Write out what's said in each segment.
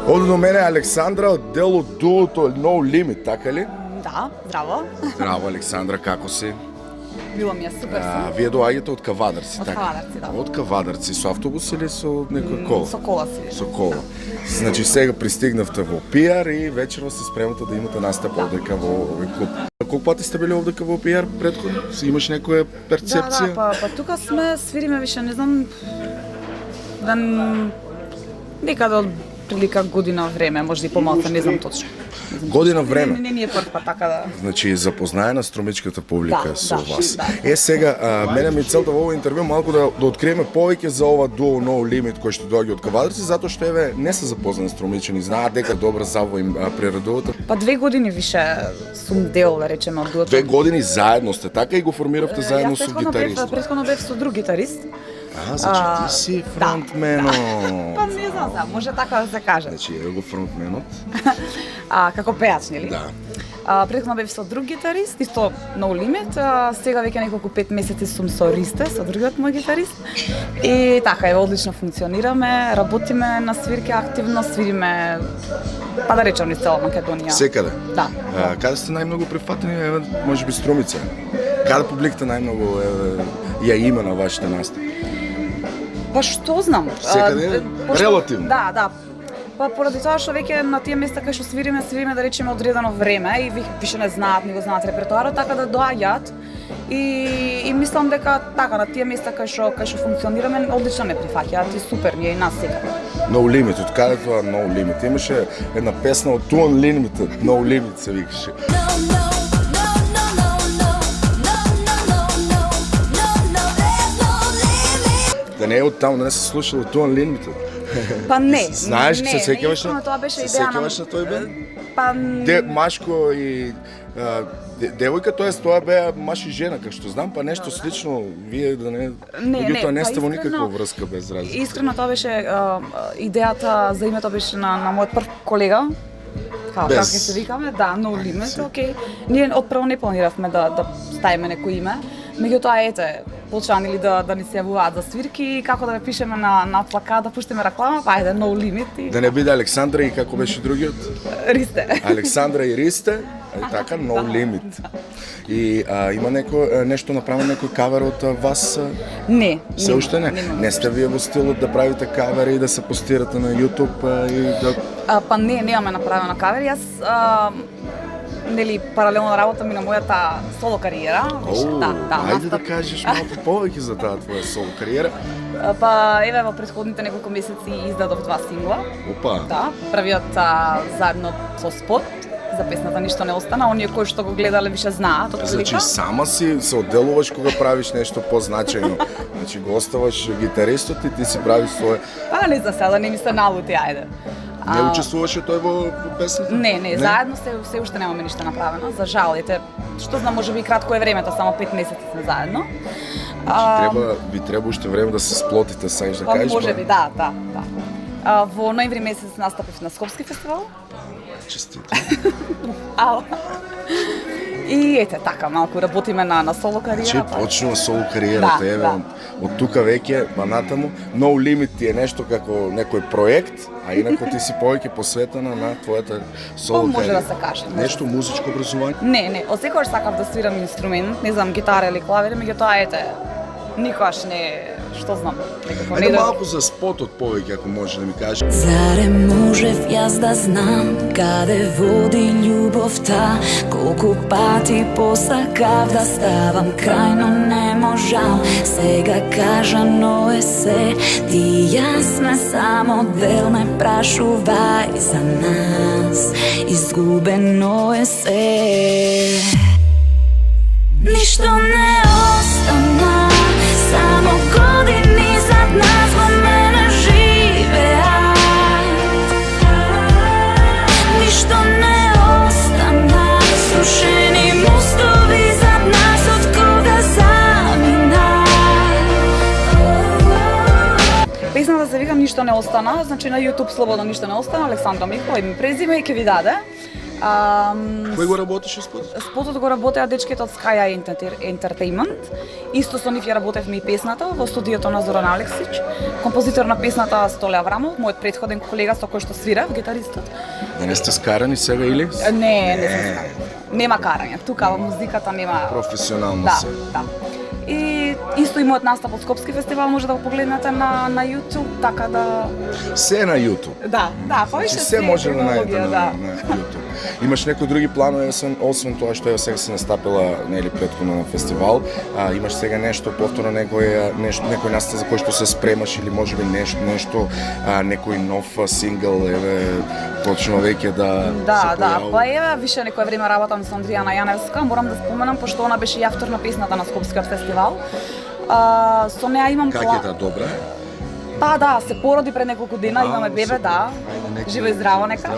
Овде до мене е Александра од дел од дуото No Limit, така ли? Да, здраво. Здраво, Александра, како си? Било ми е супер. Вие доаѓате од Кавадарци, Од така? Кавадарци, да. Од Кавадарци, со автобус или со некоја кола? Со кола си. Со кола. Значи сега пристигнавте во PR и вечерва се спремате да имате настап овдека во овој клуб. Колку пати сте били овдека во PR претходно? Имаш некоја перцепција? Да, па тука сме, свириме више, не знам, некаде од прилика година време, може и помалку, не знам точно. Година време. Не е прв пат така да. Значи запознаена струмичката публика Да, со да, вас. да. Сега, мене ми е целта во овој интервју малку да откриеме повеќе за ова дуо No Limit кој што доаѓа од Кавадарци, затоа што еве не се запознани струмичани, знаат дека добра забава им прерадувате. Па 2 години више сум дел, да речеме, од дуото. 2 години заедно сте така и го формиравте заедно со гитарист. Претходно бев со друг гитарист. Значи ти си фронтменот. Па не знам, може така да се каже. Значи е го фронтменот. Како пеач, нели? Да. Претходно бев со друг гитарист, исто No Limit, сега веќе неколку 5 месеци сум со Ристе, со другиот мој гитарист. И така, еве, одлично функционираме, работиме на свирки активно, свириме, па да речам, низ цела Македонија. Секаде? Да. Каде сте најмногу прифатени, еве, можеби Струмица? Каде публиката најмногу ја има на вашите настапи? Па што знам? Секаде? Релативно? Да. Па поради тоа што веќе на тие места кај што свириме да речеме одредено време и више не знаат, не го знаат репертоарот, така да доаѓаат. И мислам дека така на тие места кај што функционираме одлично ме прифаќаат и супер ми е и нас сега. No Limit, од каде тоа No Limit? Имаше една песна од Two Unlimited, No Limit се викаше. Да не е од таму, да не се слушало Two Unlimited. Па не. Знаеш, се сеќаваш на тоа беше се идеја сеќаваш на тој бенд? Па Машко и девојка, тоест тоа беа маж и жена, како што знам, па нешто слично, вие да не меѓутоа не сте во никаква врска без разлика. Искрено тоа беше идејата за името беше на мојот прв колега. Како се викаме, да, No Limit, окей. Ние одпрво не планиравме да ставиме некој име, меѓутоа ете, почнаа нели да ни се јавуваат за свирки, како да ве пишеме на плакат, да пуштиме реклама, па ајде No Limit. Да не биде Александра и како беше другиот? Ристе. Александра и Ристе, така No Limit. И има нешто направено, некој кавер од вас? Не. Се уште не? Не сте вие во стилот да правите кавери и да се постирате на YouTube и да... Па немаме направено кавер. Јас нели паралелно работам и на мојата соло кариера. Ајде да кажеш малку повеќе за таа твоја соло кариера. Па еве во претходните неколку месеци издадов 2 сингла. Опа. Да, првиот заедно со спот за песната Ништо не остана, оние кои што го гледале више знаат од прилика. Значи сама си се одделуваш кога правиш нешто позначајно. Значи го оставаш гитаристот и ти си правиш своје. Па не за сега, не ми се налути, ајде. Не учествуваше тој во песната? Не, заедно се уште немаме ништо направено, за жал, ете, што знам, можеби и кратко е времето, само 5 месеци сме заедно. Ви треба уште време да се сплотите, саеш да кажеш? Можеби, да. Во ноември месец настапив на Скопски фестивал. Честито. Ало. И ете така, малку работиме на соло кариера. Че почнува соло кариерата, еве, од тука веќе натаму. No Limit ти е нешто како некој проект, а инако ти си повеќе посветена на твојата соло кариера. Може да се каже. Нешто музичко образование? Не, од секогаш сакав да свирам инструмент, не знам, гитара или клавир, меѓутоа ете, никогаш не, што знам, некако не. Ајде малку за спотот повеќе, ако може да ми кажеш. Зарем можев јас да знам каде води љубовта, колку пати посакав да ставам, крајно не можам. Сега кажано е се, ти и јас сме само дел, не прашувај за нас, изгубено е се. Ништо не остана, само години зад нас во мене живеат. Ништо не остана, срушени мостови зад нас од кога замина. Песната се вика Ништо не остана, значи на YouTube слободно Ништо не остана, Александра Михова име презиме и ќе ви даде. Кој го работеше спот? Спотот го работеа дечките од Sky Entertainment. Исто со нив ја работевме и песната во студиото на Зоран Алексич. Композитор на песната Столе Аврамов, мојот претходен колега со кој што свирав, гитаристот. Да не сте скарани сега или? Не сум скарани. Нема карање. Тука во музиката нема. Професионално се. Да. И исто и мојот настап од Скопски фестивал може да го погледнете на YouTube, така да... Се на YouTube? Да, повеќе се може да најдете на YouTube. Имаш некои други планови, освен тоа што сега си настапила нели претходно на фестивал, имаш сега нешто повторно некој настап за кој што се спремаш или можеби нешто некој нов сингл точно веќе да се појави? Па еве више некое време работам со Андријана Јаневска, морам да споменам пошто она беше и автор на песната на Скопскиот фестивал. Со неа имам Как е таа добра? Па да, се породи пред неколку дена, имаме бебе, да. Живо и здраво нека.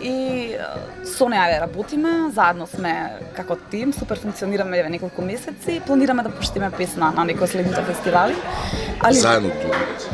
И со неа работиме, заедно сме како тим, супер функционираме еве неколку месеци, планираме да пуштиме песна на некои следните фестивали. Заедно дует?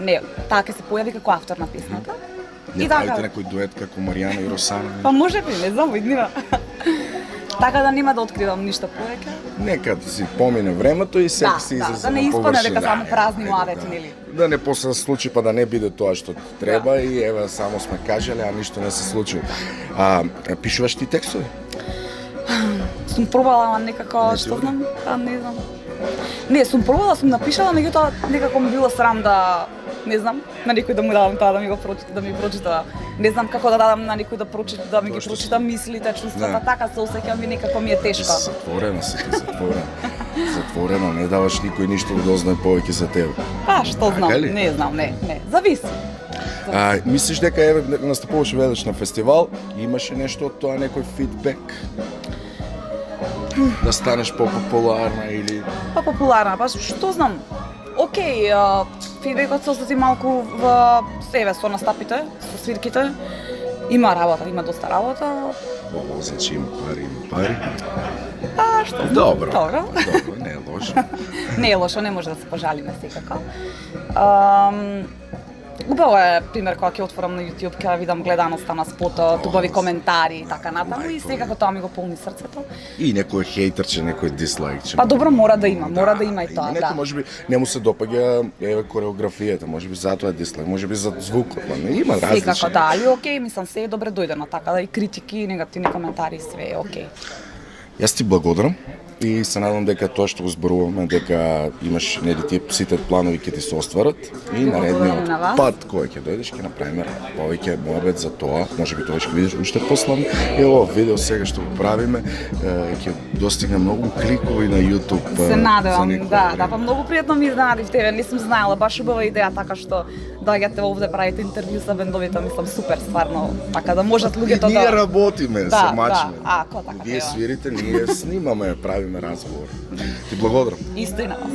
Не, таа ќе се појави како автор на песната. Не правите некој дует како Маријана и Росана? Па можеби, не знам, виднива. Така да нема да откривам ништо повеќе. Нека си помине времето и сега се излезе. Да не испадне дека само празни муавети, нели? Да не после се случи па да не биде тоа што треба и еве само сме кажале, а ништо не се случи. Пишуваш ти текстови? Сум пробала, ама некако, што знам, не знам. Не, сум пробала, сум напишала, меѓутоа некако ми било срам да, не знам, на некој да му дадам тоа да ми го прочита, да ми прочита. Не знам како да дадам на некој да прочита, да ми ги прочита мислите, чувствата, така се осеќам и некако ми е тешко. Затворена си, затворена, не даваш никој ништо да дознае повеќе за тебе. Па, што знам, не знам, не, зависи. Мислиш дека еве настапуваш веднаш на фестивал, имаше нешто од тоа, некој фидбек? Да станеш популарна или... Па популарна, па што знам. Океј, фидбекот се осети малку во себе со настапите, со свирките. Има работа, има доста работа. Значи има пари. Што знам. Добро, не е лошо. Не е лошо, не може да се пожалиме секако. Убаво е, пример, кога ќе отворам на YouTube, ќе видам гледаноста на спотот, убави коментари и така натаму и секако тоа ми го полни срцето. И некој хејтерче, некој дислайкче. Па добро, мора да има и тоа, да. Некој можеби не му се допаѓа еве кореографијата, можеби затоа е дислайк, можеби за звукот, но има различни. Секако да, али окей, мислам се е добре дојдено, така да и критики, и негативни коментари, све е окей. Јас ти благодарам и се надам дека тоа што го зборуваме, дека имаш нели тие сите планови ќе ти се остварат и наредниот пат кој ќе дојдеш ќе направиме повеќе муабет за тоа, можеби тоа ќе видиш уште послам. Ево видео сега што го правиме ќе достигне многу кликови на YouTube. Се надевам, да, па многу пријатно ми изненадив тебе, не сум знаела, баш убава идеја така што доаѓате овде правите интервју со бендовите, мислам супер стварно, така да можат луѓето да... Ние работиме, се мачиме. Така. Вие свирите, ние снимаме, правиме разговор. Ти благодарам. Исто и на вас.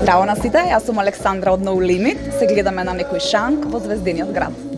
Здраво на сите, јас сум Александра од No Limit. Се гледаме на некој шанк во Звездениот град.